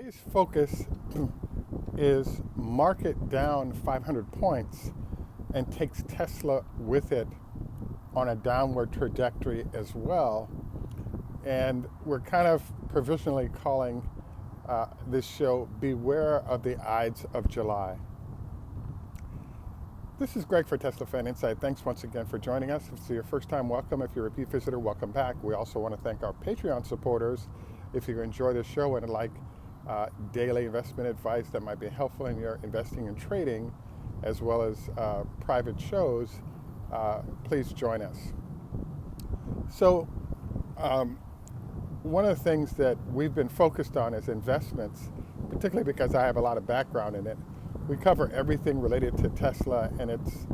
Today's focus is market down 500 points and takes Tesla with it on a downward trajectory as well. And we're kind of provisionally calling this show Beware of the Ides of July. This is Greg for Teslafaninsight. Thanks once again for joining us. If it's your first time, welcome. If you're a repeat visitor, welcome back. We also want to thank our Patreon supporters. If you enjoy the show and like daily investment advice that might be helpful in your investing and trading, as well as private shows, please join us. So one of the things that we've been focused on is investments, particularly because I have a lot of background in it. We cover everything related to Tesla and its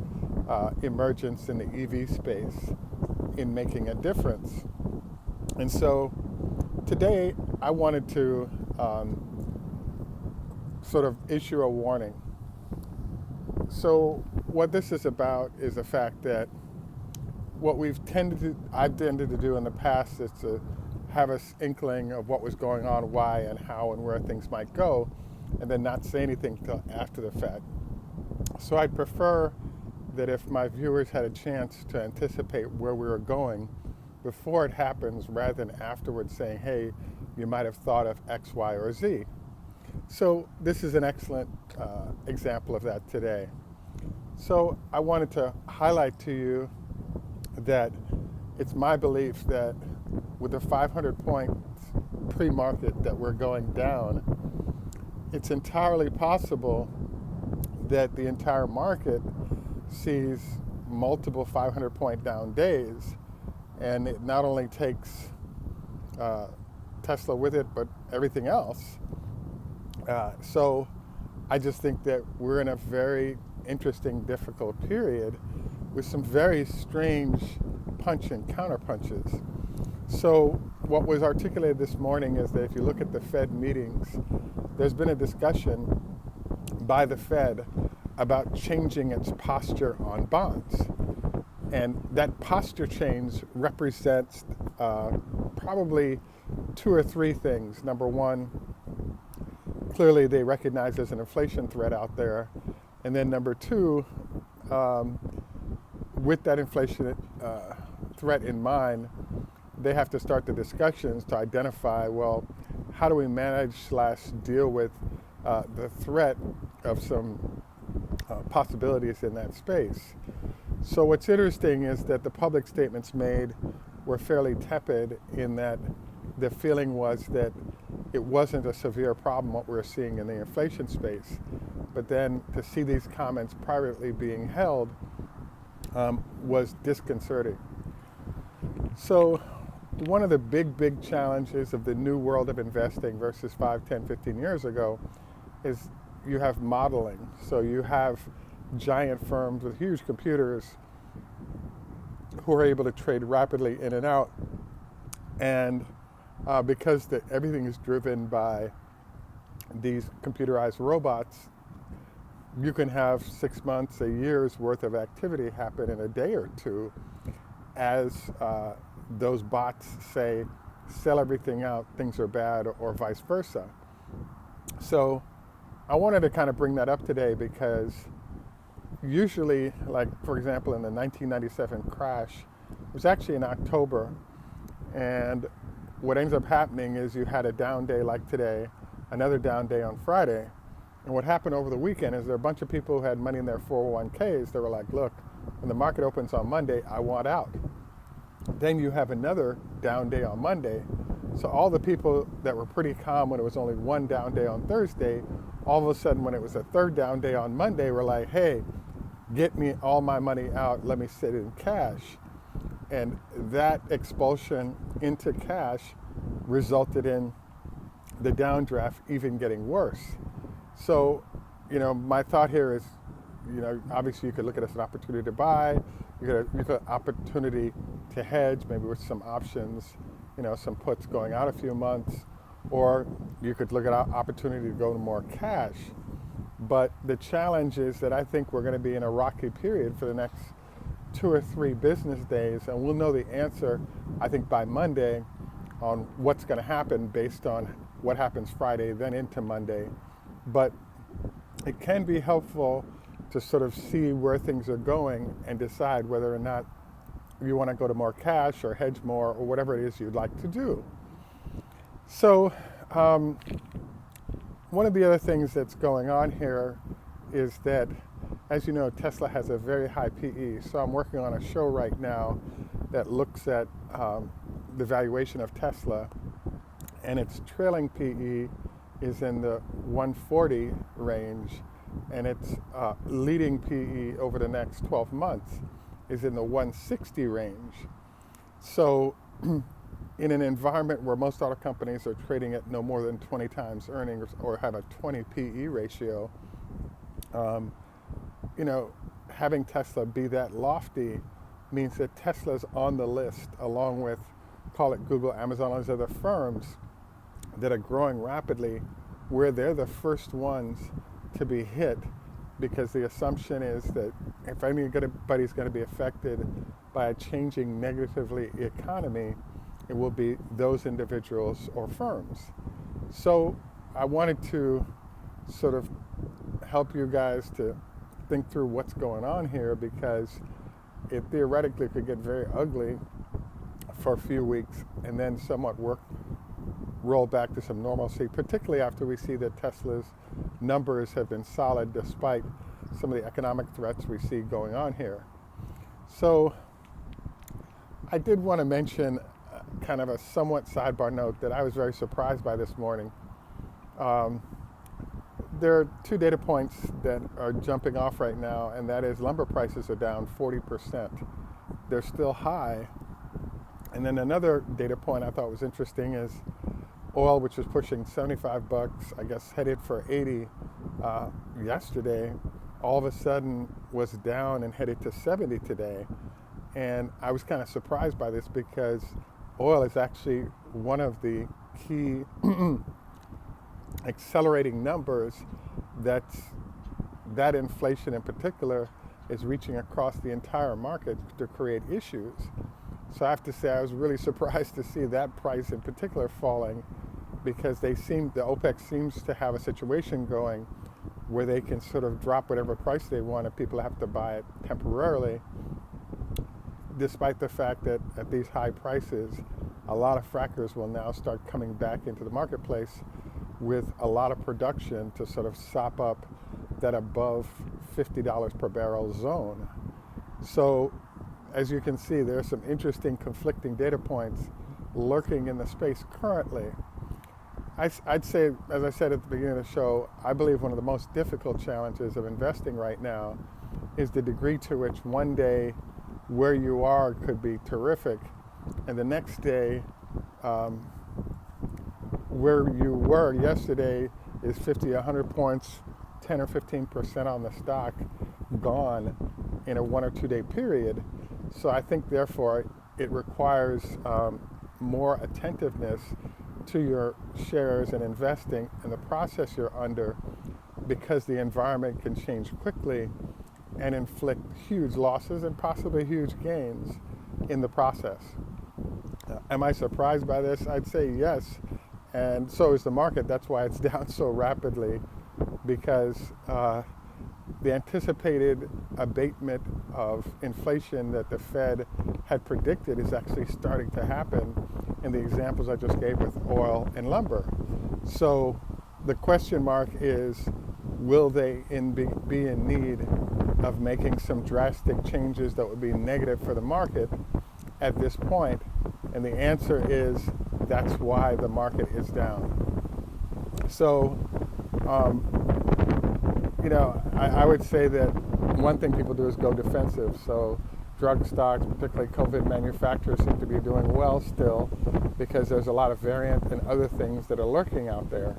emergence in the EV space in making a difference. And so today I wanted to sort of issue a warning. So what this is about is the fact that what I've tended to do in the past is to have an inkling of what was going on, why and how and where things might go, and then not say anything till after the fact. So I'd prefer that if my viewers had a chance to anticipate where we were going before it happens, rather than afterwards saying, hey, you might have thought of X, Y, or Z. So this is an excellent example of that today. So I wanted to highlight to you that it's my belief that with the 500 point pre-market that we're going down, it's entirely possible that the entire market sees multiple 500 point down days, and it not only takes Tesla with it, but everything else. So I just think that we're in a very interesting, difficult period with some very strange punch and counter punches. So what was articulated this morning is that if you look at the Fed meetings, there's been a discussion by the Fed about changing its posture on bonds. And that posture change represents probably two or three things. Number one, clearly they recognize there's an inflation threat out there. And then number two, with that inflation threat in mind, they have to start the discussions to identify, well, how do we manage/deal with the threat of some possibilities in that space. So what's interesting is that the public statements made were fairly tepid, in that the feeling was that it wasn't a severe problem what we're seeing in the inflation space. But then to see these comments privately being held was disconcerting. So one of the big challenges of the new world of investing versus 5, 10, 15 years ago is you have modeling. So you have giant firms with huge computers who are able to trade rapidly in and out. And because everything is driven by these computerized robots, you can have 6 months, a year's worth of activity happen in a day or two as those bots say, sell everything out, things are bad, or vice versa. So I wanted to kind of bring that up today because usually, like for example, in the 1997 crash, it was actually in October, and what ends up happening is you had a down day like today, another down day on Friday, and what happened over the weekend is there are a bunch of people who had money in their 401ks. They were like, look, when the market opens on Monday, I want out. Then you have another down day on Monday. So all the people that were pretty calm when it was only one down day on Thursday, all of a sudden when it was a third down day on Monday, were like, hey, get me all my money out, let me sit in cash. And that expulsion into cash resulted in the downdraft even getting worse. So, my thought here is, obviously you could look at it as an opportunity to buy, you could opportunity to hedge, maybe with some options, some puts going out a few months, or you could look at an opportunity to go to more cash. But the challenge is that I think we're going to be in a rocky period for the next 2 or 3 business days, and we'll know the answer, I think, by Monday on what's going to happen based on what happens Friday, then into Monday. But it can be helpful to sort of see where things are going and decide whether or not you want to go to more cash or hedge more or whatever it is you'd like to do. So one of the other things that's going on here is that, as you know, Tesla has a very high PE. So I'm working on a show right now that looks at the valuation of Tesla, and its trailing PE is in the 140 range, and its leading PE over the next 12 months is in the 160 range. So in an environment where most auto companies are trading at no more than 20 times earnings or have a 20 PE ratio, having Tesla be that lofty means that Tesla's on the list along with, call it Google, Amazon, all those other firms that are growing rapidly, where they're the first ones to be hit, because the assumption is that if anybody's going to be affected by a changing negatively economy, it will be those individuals or firms. So I wanted to sort of help you guys to think through what's going on here, because it theoretically could get very ugly for a few weeks and then somewhat roll back to some normalcy, particularly after we see that Tesla's numbers have been solid despite some of the economic threats we see going on here. So I did want to mention kind of a somewhat sidebar note that I was very surprised by this morning. There are two data points that are jumping off right now, and that is lumber prices are down 40%. They're still high. And then another data point I thought was interesting is oil, which was pushing $75, I guess headed for 80 yesterday, all of a sudden was down and headed to 70 today. And I was kind of surprised by this, because oil is actually one of the key accelerating numbers that inflation in particular is reaching across the entire market to create issues. So I have to say I was really surprised to see that price in particular falling, because the OPEC seems to have a situation going where they can sort of drop whatever price they want and people have to buy it temporarily, despite the fact that at these high prices, a lot of frackers will now start coming back into the marketplace with a lot of production to sort of sop up that above $50 per barrel zone. So as you can see, there are some interesting conflicting data points lurking in the space currently. I'd say, as I said at the beginning of the show, I believe one of the most difficult challenges of investing right now is the degree to which one day where you are could be terrific, and the next day where you were yesterday is 50, 100 points, 10 or 15% on the stock gone in a 1 or 2 day period. So I think therefore it requires more attentiveness to your shares and investing and the process you're under, because the environment can change quickly and inflict huge losses and possibly huge gains in the process. Am I surprised by this? I'd say yes, and so is the market. That's why it's down so rapidly, because the anticipated abatement of inflation that the Fed had predicted is actually starting to happen in the examples I just gave with oil and lumber. So the question mark is, will they be in need of making some drastic changes that would be negative for the market at this point? And the answer is, that's why the market is down. So, I would say that one thing people do is go defensive. So drug stocks, particularly COVID manufacturers, seem to be doing well still, because there's a lot of variant and other things that are lurking out there.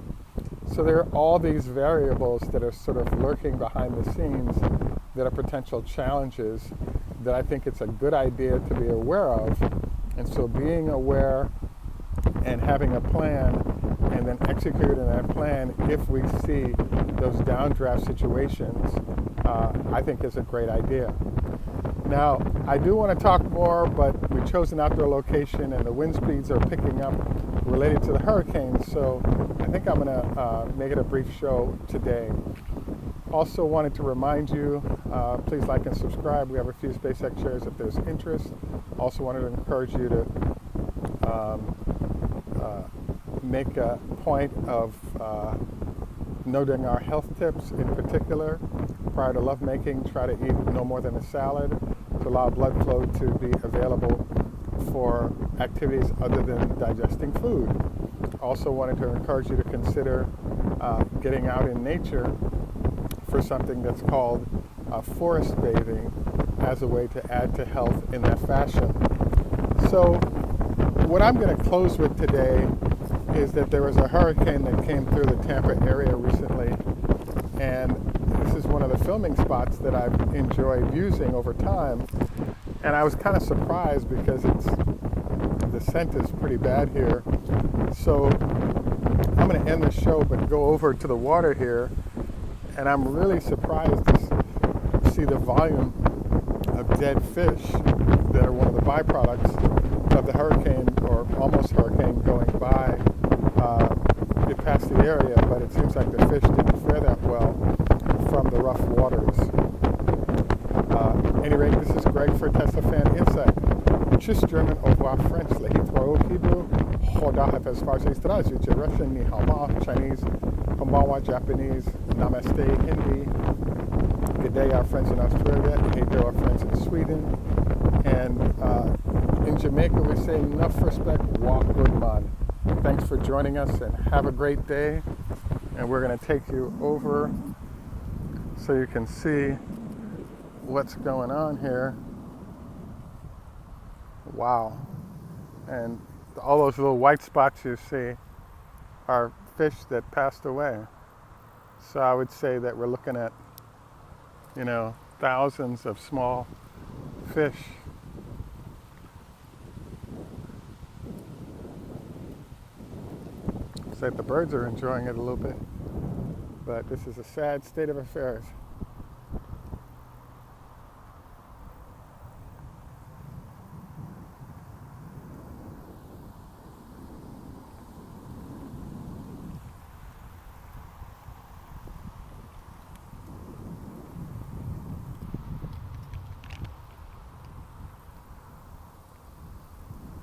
So there are all these variables that are sort of lurking behind the scenes that are potential challenges that I think it's a good idea to be aware of. And so being aware and having a plan and then executing that plan if we see those downdraft situations, I think is a great idea. Now, I do want to talk more, but we chose an outdoor location and the wind speeds are picking up related to the hurricane. So I think I'm going to make it a brief show today. Also wanted to remind you, please like and subscribe. We have a few SpaceX shares if there's interest. Also wanted to encourage you to make a point of noting our health tips in particular. Prior to lovemaking, try to eat no more than a salad to allow blood flow to be available for activities other than digesting food. Also wanted to encourage you to consider getting out in nature for something that's called forest bathing as a way to add to health in that fashion. So what I'm going to close with today is that there was a hurricane that came through the Tampa area recently, and this is one of the filming spots that I've enjoyed using over time. And I was kind of surprised because the scent is pretty bad here. So I'm going to end the show but go over to the water here, and I'm really surprised to see the volume of dead fish that are one of the byproducts of the hurricane, or almost hurricane, going by. It passed the area, but it seems like the fish didn't fare that well from the rough waters. At any rate, this is Greg for Teslafaninsight. Just German, au revoir French, Lehitro Hebrew, Chodah Hafez Farsi, Zdravstvuyte, Russian, Ni Hao Ma, Chinese, Konbanwa, Japanese, Namaste, Hindi, good day, our friends in Australia, hey there, our friends in Sweden, and in Jamaica we say enough respect, walk good man. Thanks for joining us and have a great day. And we're going to take you over so you can see what's going on here. Wow. And all those little white spots you see are fish that passed away. So I would say that we're looking at, thousands of small fish. Looks like the birds are enjoying it a little bit, but this is a sad state of affairs.